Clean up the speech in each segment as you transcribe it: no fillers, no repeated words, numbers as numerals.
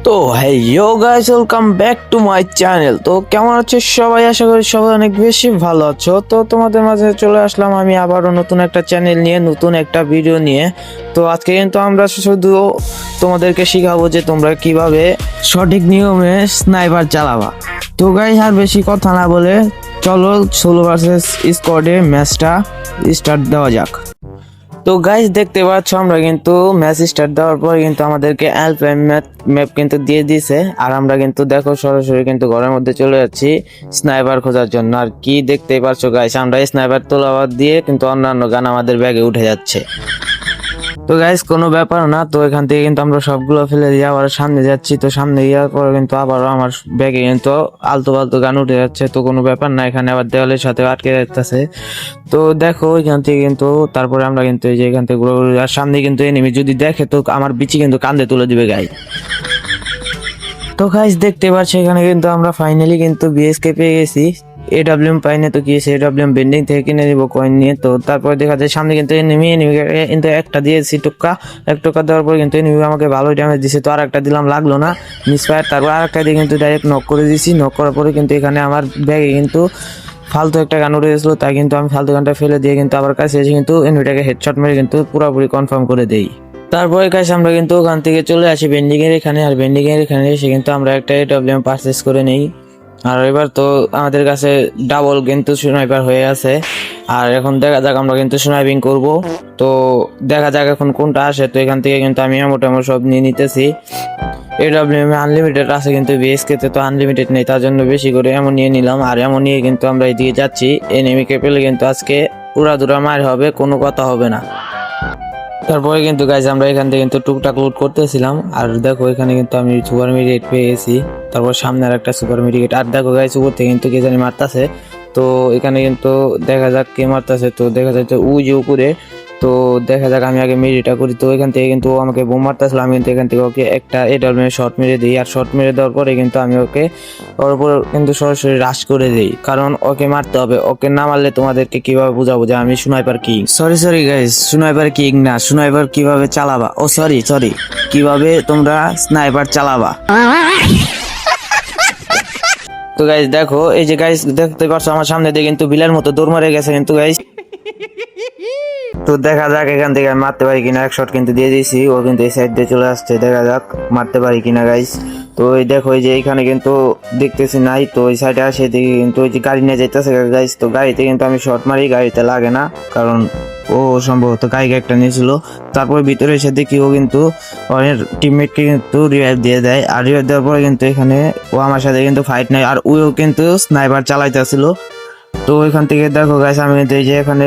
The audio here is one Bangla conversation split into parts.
তো hello guys, welcome back to my channel. তো কেমন আছো সবাই? আশা করি সবাই অনেক বেশি ভালো আছো। তো তোমাদের মাঝে চলে আসলাম আমি আবারও নতুন একটা চ্যানেল নিয়ে, নতুন একটা ভিডিও নিয়ে। তো আজকে কিন্তু আমরা শুধু তোমাদেরকে শিখাবো যে তোমরা কিভাবে সঠিক নিয়মে স্নাইপার চালাবা। তো গাইস, আর বেশি কথা না বলে চলো সোলো ভার্সেস স্কোয়াডে ম্যাচটা স্টার্ট দেওয়া যাক। তো গাইস, দেখতে পাচ্ছ আমরা কিন্তু ম্যাচ স্টার্ট দেওয়ার পর কিন্তু আমাদেরকে অ্যালপাইন ম্যাপ কিন্তু দিয়ে দিছে। আর আমরা কিন্তু দেখো সরাসরি কিন্তু ঘরের মধ্যে চলে যাচ্ছি স্নাইপার খোঁজার জন্য। আর কি দেখতেই পাচ্ছ গাইস, আমরা স্নাইপার তোলাবাদ দিয়ে কিন্তু অন্যান্য গান আমাদের ব্যাগে উঠে যাচ্ছে। তো গাইস, কোনো ব্যাপার না। তো এখান থেকে কিন্তু আমরা সবগুলো ফেলে দিয়ে আবার সামনে যাচ্ছি। তো সামনে যাওয়ার পর কিন্তু আবারও আমার ব্যাগে কিন্তু আলতু ফালতু গান উঠে যাচ্ছে। তো কোনো ব্যাপার না, এখানে আবার দেওয়ালের সাথে আটকে যাচ্ছে। তো দেখো এখান থেকে কিন্তু তারপরে আমরা কিন্তু এই যে এখান থেকে আর সামনে কিন্তু এনিমি যদি দেখে তো আমার বিচি কিন্তু কান্দে তুলে দিবে গাই। তো গাইস, দেখতে পাচ্ছি এখানে কিন্তু আমরা ফাইনালি কিন্তু বিএসকে পেয়ে গেছি। এডব্লিউএম পাইনি তো কি আছে, এডব্লিউএম বেন্ডিং থেকে কিনে নিব কয়েন নিয়ে। তো তারপরে দেখা যায় সামনে কিন্তু এনিমি কিন্তু একটা দিয়েছি টোক্কা, এক টোক্কা দেওয়ার পর কিন্তু এনিমি আমাকে ভালোই ড্যামেজ দিছে। তো আর একটা দিলাম, লাগলো না, মিসফায়ার। তারপর আর একটা দিয়ে কিন্তু ডাইরেক্ট নক করে দিয়েছি। নক করার পরে কিন্তু এখানে আমার ব্যাগে কিন্তু ফালতু একটা গান উঠে গেছিলো, তাই কিন্তু আমি ফালতু গানটা ফেলে দিয়ে কিন্তু আবার কাছে এসে কিন্তু এনিমিটাকে হেডশট মেরে কিন্তু পুরোপুরি কনফার্ম করে দেই। তারপরে কাছে আমরা কিন্তু ওখান থেকে চলে আসি বেন্ডিং এর এখানে। আর বেন্ডিং এর এখানে এসে কিন্তু আমরা একটা এডব্লিউএম পারচেস করে নেই। আর এবার তো আমাদের কাছে ডাবল কিন্তু স্নাইপার হয়ে আছে। আর এখন দেখা যাক আমরা কিন্তু স্নাইপিং করব। তো দেখা যাক এখন কোনটা আসে। তো এখান থেকে কিন্তু আমি মোটামুটি সব নিয়ে নিতেছি। এডব্লিউএম আনলিমিটেড আছে কিন্তু বিএসকে তে তো আনলিমিটেড নেই, তার জন্য বেশি করে এমন নিয়ে নিলাম। আর এমন নিয়ে কিন্তু আমরা এদিকে যাচ্ছি। এনিমিকে পেলে কিন্তু আজকে উড়াধুরা মার হবে, কোনো কথা হবে না। তারপরে কিন্তু গাইজ আমরা এখান থেকে কিন্তু টুকটাক লুট করতেছিলাম। আর দেখো এখানে কিন্তু আমি সুপার মিডিকেট পেয়ে গেছি। তারপর সামনে আর একটা সুপার মিডিকেট। আর দেখো গাইজ উপর থেকে কিন্তু কে জানি মারতাছে। তো এখানে কিন্তু দেখা যাক কে মারতাছে। তো দেখা যাচ্ছে ওই যে উপরে। তো দেখা যাক আমি আগে মেরিটা করি। তো এখান থেকে কিন্তু ও আমাকে বোম মারতেছিল, আমি কিন্তু এখান থেকে ওকে একটা এডব্লিউএম শট মেরে দিই। আর শট মেরে দেওয়ার পরে কিন্তু আমি ওকে ওর উপর কিন্তু সরাসরি রাশ করে দিই, কারণ ওকে মারতে হবে। ওকে না মারলে তোমাদেরকে কিভাবে বুঝাবো যে আমি sniper king. Sorry guys, sniper king না, স্নাইপার কিভাবে চালাবা। ও সরি কিভাবে তোমরা স্নাইপার চালাবা। তো গাইস দেখো, এই যে গাইস দেখতে পাচ্ছ আমার সামনে দিয়ে কিন্তু বিলের মতো দৌড় মারে গেছে কিন্তু গাইস। তো দেখা যাক এখান থেকে আমি মারতে পারি কিনা। এক শট কিন্তু দিয়ে দিয়েছি, ও কিন্তু এই সাইড দিয়ে চলে আসছে। দেখা যাক মারতে পারি কিনা গাইস। তো এই দেখো এই যে এখানে কিন্তু দেখতেছি নাই। তো ওই সাইডে আসে দেখি কিন্তু ওই যে গাড়ি নিয়ে যাইতেছে গাইস। তো গাড়িতে কিন্তু আমি শট মারি, গাড়িতে লাগে না, কারণ ও সম্ভবত গাড়ি একটা নিয়েছিল। তারপর ভিতরে এসে দেখি ও কিন্তু ওর টিমমেটকে কিন্তু রিভাইভ দিয়ে দেয়। আর রিভাইভ দেওয়ার পরে কিন্তু এখানে ও আমার সাথে কিন্তু ফাইট নেয়। আর ওও কিন্তু স্নাইপার চালাইতেছিল। তো ওইখান থেকে দেখো গাইস আমি কিন্তু এই যে এখানে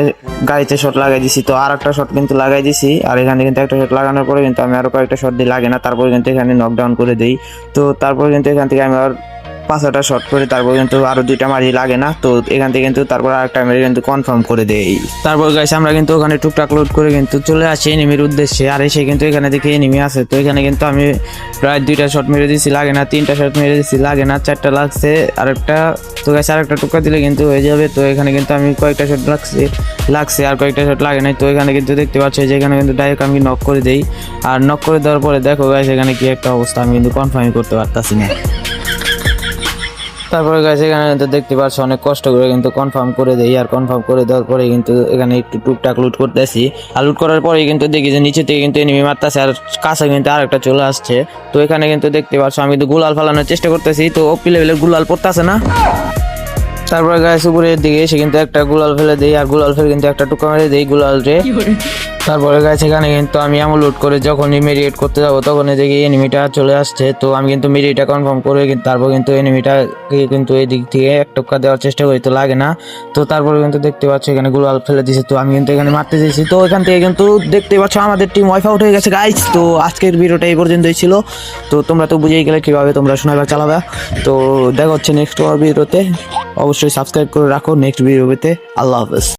গাড়িতে শট লাগাই দিছি। তো আর একটা শট কিন্তু লাগাই দিছি। আর এখানে কিন্তু একটা শট লাগানোর পরে কিন্তু আমি আরো কয়েকটা শট দিয়ে লাগে না, তারপর কিন্তু এখানে নকডাউন করে দেই। তো তারপর কিন্তু এখান থেকে আমি আর 5টা শট করে তারপর কিন্তু আরো 2টা মারি, লাগে না। তো এখান থেকে কিন্তু তারপর আরেকটা মেরে কিন্তু কনফার্ম করে দেই। তারপর গাইস আমরা কিন্তু ওখানে টুকটাক লোড করে কিন্তু চলে আসি এনিমির উদ্দেশ্যে। আর এসে কিন্তু এখানে দেখি এনিমি আছে। তো এখানে কিন্তু আমি প্রায় 2টা শট মেরে দিছি, লাগে না। 3টা শট মেরে দিছি, লাগে না। 4টা লাগছে আরেকটা। তো গাইস আরেকটা টুকা দিলে কিন্তু হয়ে যাবে। তো এখানে কিন্তু আমি কয়েকটা শট লাগছে আর কয়েকটা শট লাগে নাই। তো এখানে কিন্তু দেখতে পাচ্ছি যে এখানে কিন্তু ডাইরেক্ট আমি নক করে দেই। আর নক করে দেওয়ার পরে দেখো গাইস এখানে কি একটা অবস্থা, আমি কিন্তু কনফার্ম করতে পারতাছি না। তারপরে গাইস এখানে কিন্তু দেখতে পাচ্ছ অনেক কষ্ট করে কিন্তু কনফার্ম করে দেই। আর কনফার্ম করে দেওয়ার পরে কিন্তু এখানে একটু টুকটাক লুট করতেছি। আর লুট করার পরে কিন্তু দেখি যে নিচে থেকে কিন্তু এনিমি মারতেছে, আর কাছে কিন্তু আরেকটা চলে আসছে। তো এখানে কিন্তু দেখতে পাচ্ছ আমি কিন্তু গুলাল ফালানোর চেষ্টা করতেছি। তো ওপি লেভেলের গুলাল পড়তেছে না। তারপরে গাইস উপরের দিকে এসে কিন্তু একটা গুলাল ফেলে দেই। আর গুলাল ফেলে কিন্তু একটা টুকা মেরে দেই গুলাল রে। তারপরে গাইস এখানে কিন্তু আমি এমন লুট করে যখনই মেরিয়েট করতে যাবো তখনই দেখি এনিমিটা চলে আসছে। তো আমি কিন্তু মেরিয়েটটা কনফার্ম করে তারপর কিন্তু এনিমিটাকে কিন্তু এই দিক থেকে এক টক্কা দেওয়ার চেষ্টা করি, তো লাগে না। তো তারপরে কিন্তু দেখতে পাচ্ছ এখানে গুলাল ফেলে দিয়েছে। তো আমি কিন্তু এখানে মারতে চাইছি। তো এখান থেকে কিন্তু দেখতে পাচ্ছ আমাদের টিম ওয়াইফ আউট হয়ে গেছে গাইস। তো আজকের ভিডিওটা এই পর্যন্তই ছিল। তো তোমরা তো বুঝেই গেলে কিভাবে তোমরা স্নাইপার চালাবে। তো দেখা হচ্ছে নেক্সট ভিডিওতে। অবশ্যই সাবস্ক্রাইব করে রাখো নেক্সট ভিডিও পেতে। আল্লাহ হাফেজ।